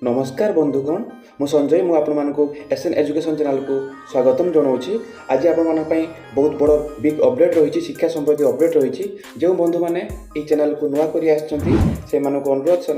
नमस्कार बंधुगण मु संजय मु एसएन एजुकेशन चैनल को स्वागतम जनाऊँगी। आज आपण बहुत बड़ बिग अपडेट रही शिक्षा संबंधी अपडेट रही जो बंधु मैंने चैनल को नुआ कर अनुरोध से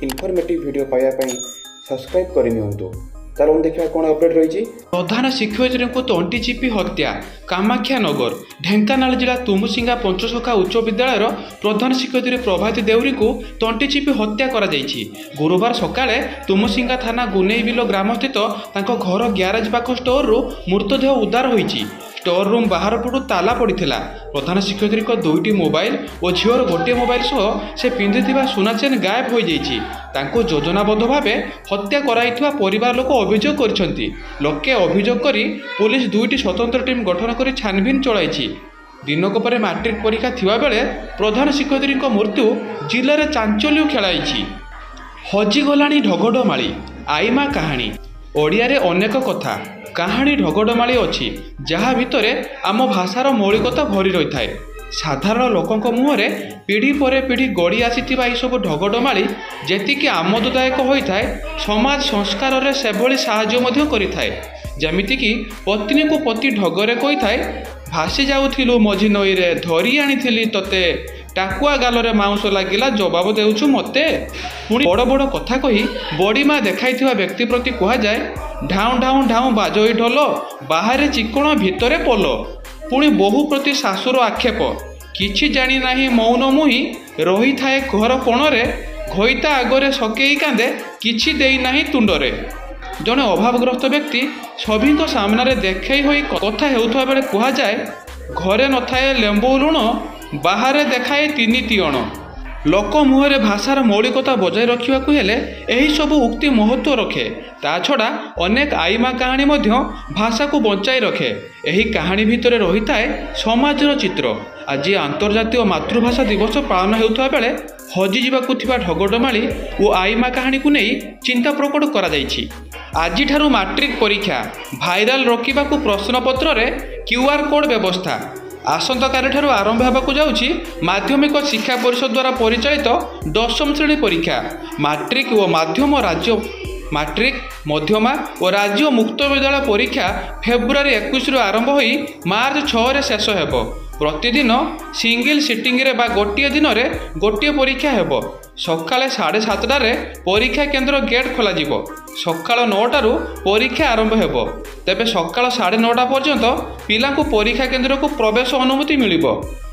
इनफॉर्मेटिव वीडियो पाइबापी सब्सक्राइब करनी। चलो देखा कौन अपडेट रही। प्रधान शिक्षयित्री को तंटी चिपी हत्या कामाख्या नगर ढेंकानाल जिला तुमुसिंगा पंचसखा उच्च विद्यालय प्रधान शिक्षयित्री प्रभाती देउरी को तंटी चिपी हत्या करा जायछि। गुरुवार सकाळे तुमुसिंगा थाना गुनेईबिल ग्राम स्थित तांको घर ग्यारेज पाख स्टोर रु मृतदेह उद्धार होईछि। स्टोर रूम बाहर पटू ताला पड़ता। प्रधान शिक्षयित्री को 2टी मोबाइल और झीवर गोटे मोबाइल सह से पिंधिथिबा सुना चेन गायब हो जाइछि। तांको योजनाबद्ध भावे हत्या कराइथिबा परिवार लोक अभियोग करिसेंति। लोके अभियोग करी पुलिस 2टी स्वतंत्र टीम गठन करी छानबीन चलाइछि। दिनक पर मैट्रिक परीक्षा थिबा बेले प्रधान शिक्षयित्री मृत्यु जिले में चांचल्य खेलाई। हजिगलाणी ढगडमाली आईमा कहानी ओडिया रे अनेक कथा कहानी ढगडमाली अच्छी जहाँ भितर आम भाषार मौलिकता भरी रही थाए। साधारण लोकंक मुहरे पीढ़ी पर पीढ़ी गड़ी आसीथिबा ई सब ढगडमाली जेतिकी आमोददायक होइथाए समाज संस्कार रे सेभली साहाय्य मध्य करिथाए। जेमिति कि पत्नी को पति ढगरे कहिथाए भासी जाउथिलु मझी नई रे धरी आनिथिली तते टाकुआ गालरे माउंस लागिला जवाब देउछु मते। पुणी बड़ बड़ कथा कही बड़ीमा देखाइथिबा व्यक्ति प्रति कहा जाए ढाऊ ढाऊ ढाऊ बाजई ढोल बाहरे चिकण भितरे पोल। पुणी बहु प्रति शाशुर आक्षेप किछि जानी नाही मौन मुही रही थाए घर कोणरे घईता आगरे सकेई कांदे किछि देई नाही तुंडरे। जने अभावग्रस्त व्यक्ति सभी सामने देखई होई कथा हेउथबा बेले कहा जाए घरे न थाए लेंबू लुण बाहरे देखाए 3 तियण। लोक मुहरे भाषार मौलिकता बजाय रखा यही सब उक्ति महत्व रखे। ता छड़ा अनेक आईमा कहानी मध्य भाषा को बंचाई रखे। यही कहानी भितर रही थाए समाजर चित्र। आज अंतर्जातीय मातृभाषा दिवस पालन होता बेले हजि जावाकु थिबा ढगडमाली और आईमा कहानी को नहीं चिंता प्रकट करा जायछि। आजि ठारू मैट्रिक परीक्षा भाइराल रोकिबाकु प्रश्नपत्र रे क्यूआर कोड व्यवस्था। आसंताकाली ठारू आरंभ होगाकू जाउछि माध्यमिक शिक्षा परिषद द्वारा परिचालित 10म श्रेणी परीक्षा। मैट्रिक और माध्यम राज्य मैट्रिक मध्यमा और राज्य मुक्त विद्यालय परीक्षा फेब्रुआरी 21 रु आरंभ होई मार्च 6 रे शेष हेबो। प्रतिदिन सिंगल सिटिंग रे बा गोटे दिन रे गोटे परीक्षा हेबो। सकाळे 7:30 रे परीक्षा केन्द्र गेट खोल सकाळ 9 रु परीक्षा आरंभ हेबो। तेबे सकाळ 9:30 पर्यंत पिलांकु परीक्षा केन्द्र को प्रवेश अनुमति मिलिबो।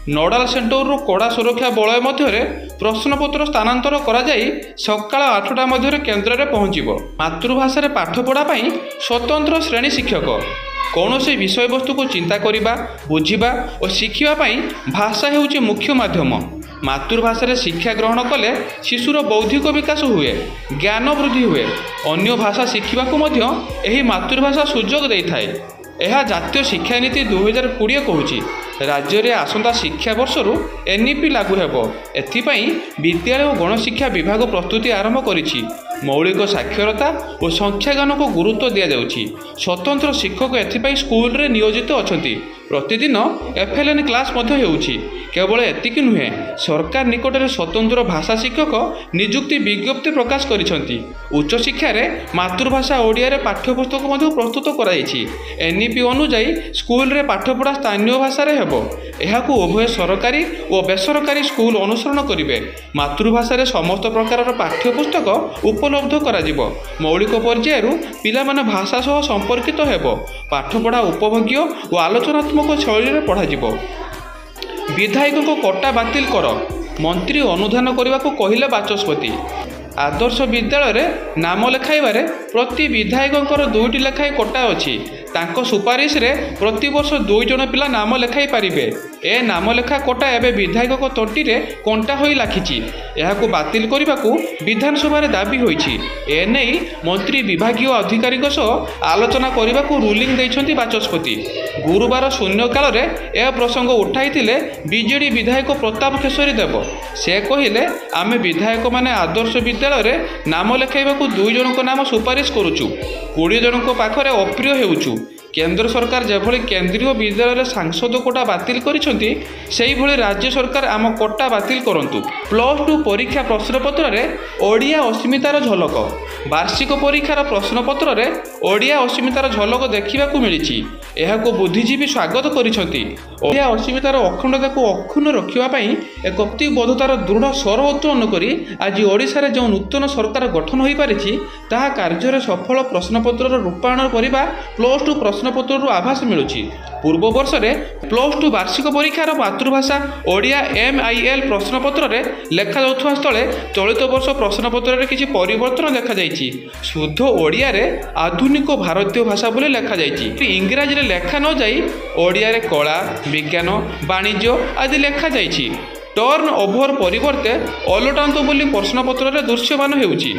नोडाल सेंटर रु कड़ा सुरक्षा बलय मध्य प्रश्नपत्र स्थानांतर करा जाई सकाळ 8टा मध्य केन्द्र रे पहुंचिबो। मातृभाषा रे पाठ पढ़ा पई स्वतंत्र श्रेणी शिक्षक कौनसी विषय वस्तु को चिंता करिबा बुझिबा और शिखिबा पई भाषा हेउची मुख्य माध्यम। मातृभाषा रे शिक्षा ग्रहण कले शिशुर बौद्धिक विकास हुए ज्ञान वृद्धि हुए। अन्य भाषा शिखिबा को मध्य एही मातृभाषा सुजोग देइथाय। यह जातीय शिक्षा नीति 2020 कहूची राज्य में आसंता शिक्षा वर्ष एनईपी लागू हेबो। एथिपाई विद्यालय और गणशिक्षा विभाग प्रस्तुति आरंभ करिछि। मौलिक साक्षरता और संख्यागान को गुरुत्व दिया जाउछि। स्वतंत्र शिक्षक एथिपाई स्कूल रे नियोजित अछंती। प्रतिदिन एफएलएन क्लास मध्य हेउछि। केवल एतिकी नुहे सरकार निकट में स्वतंत्र भाषा शिक्षक नियुक्ति विज्ञप्ति प्रकाश करिसंती। उच्च शिक्षा रे मातृभाषा ओडिया रे पाठ्यपुस्तक मध्य प्रस्तुत कराइछि। एनईपी अनुसार स्कूल रे पाठपढ़ा स्थानीय भाषा रे हेबो। एहाकू उभय सरकारी और बेसरकारी स्कूल अनुसरण करिवे। मातृभाषा रे समस्त प्रकार पाठ्यपुस्तक उपलब्ध कराजिबो। मौलिक पर्यायर पिला माने भाषा सह संपर्कित हेबो। पाठपढ़ा उपभोग्य और आलोचनात्मक शैली रे पढ़ाजिबो। विधायक को कोटा बातिल कर मंत्री अनुधान करने को कहले बाचस्पति। आदर्श विद्यालय रे नाम लेखाइबारे प्रति विधायकंकर 2टी लेखाएं कोटा अछि। तांको सुपारिश रे प्रति वर्ष 2 जन पिला नाम लेखाई पारिबे। ए नाम लेखा कोटा एबे विधायक को तंटी रे कंटा होई लाखिछि। एहाकू बातिल करबाकू विधानसभा रे दाबी होईछि। ए नै मंत्री विभागीय अधिकारी सह आलोचना करबाकू रूलिंग दैछंती बाचस्पति। गुरुवार शून्य काल रे ए प्रसंग उठाइथिले बीजेडी विधायक प्रताप केशरी देव। से कहिले आमे विधायक माने आदर्श विद्यालय रे नाम लेखाइबाकू 2 जनक नाम सुपारिश करूछु। 20 जनक पाखरे अप्रिय हेउछु। केंद्र सरकार जेभଳି केंद्रीय विद्यालय सांसद कोटा बातिल करिसेंती सेहिभଳି राज्य सरकार आम कोटा बातिल करंतु। +2 परीक्षा प्रश्नपत्र रे ओडिया अस्मितार झलक। वार्षिक परीक्षार प्रश्नपत्र रे ओडिया अस्मितार झलक देखिबाकू मिलिछि। एहाको बुद्धिजीवी स्वागत करिसेंती। ओडिया अस्मितार अखंडताको अक्षुण्ण रखिबा पई एक प्रतिबद्धतार दृढ़ स्वर उत्तोलन करी आज ओडिशा रे जो नूतन सरकार गठन होई पारिछि ताहा कार्य सफल प्रश्नपत्र रूपायण करने +2 प्रश्नपत्र आभास मिलुछि। पूर्व वर्ष रे +2 वार्षिक परीक्षार मातृभाषा ओडिया MIL प्रश्नपत्र रे लेखा जाउथुवा स्थले चलित वर्ष प्रश्नपत्र रे किछि परिवर्तन देखा जाइछि। शुद्ध ओडिया रे आधुनिक भारतीय भाषा बोली लेखा जाइछि। इंग्राजी रे लेखा न जाई ओडिया रे कला विज्ञान वाणिज्य आदि लेखा जाइछि। टर्न ओभर परिवर्ते ओलटांतो बोली प्रश्नपत्र रे दृश्यमान हेउछि।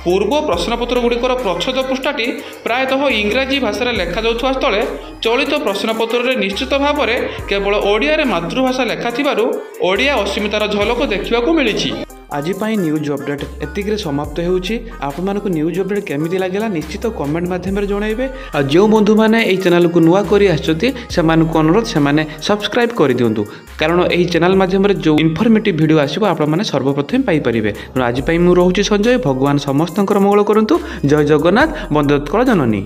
पूर्व प्रश्नपत्र गुड़िकर प्रच्छद पृष्ठाटी प्रायतः इंग्राजी भाषा लेखा जाउथुवा स्थले चलित प्रश्नपत्र रे निश्चित भाव में केवल ओडिया रे मातृभाषा लेखा थिबारु ओडिया अस्मितार झलक देखिबाकू मिलिछि। आज न्यूज अपडेट एतिक समाप्त होउछि। आपण मानक न्यूज अपडेट केमिति लागला निश्चित कमेंट माध्यम रे जणाइबे। आ जो बंधु माने एई चैनल को नुआ करी आछथि सेमानकु अनुरोध सेमाने सब्सक्राइब करि दियंतु, कारण एई चैनल माध्यम रे जो इनफॉर्मेटिव वीडियो आसीबो आपण माने सर्वप्रथम पाई परिबे। आज मु रहउछि संजय। भगवान समस्तंकर मंगल करंतु। जय जगन्नाथ। वंदे उत्कल जननी।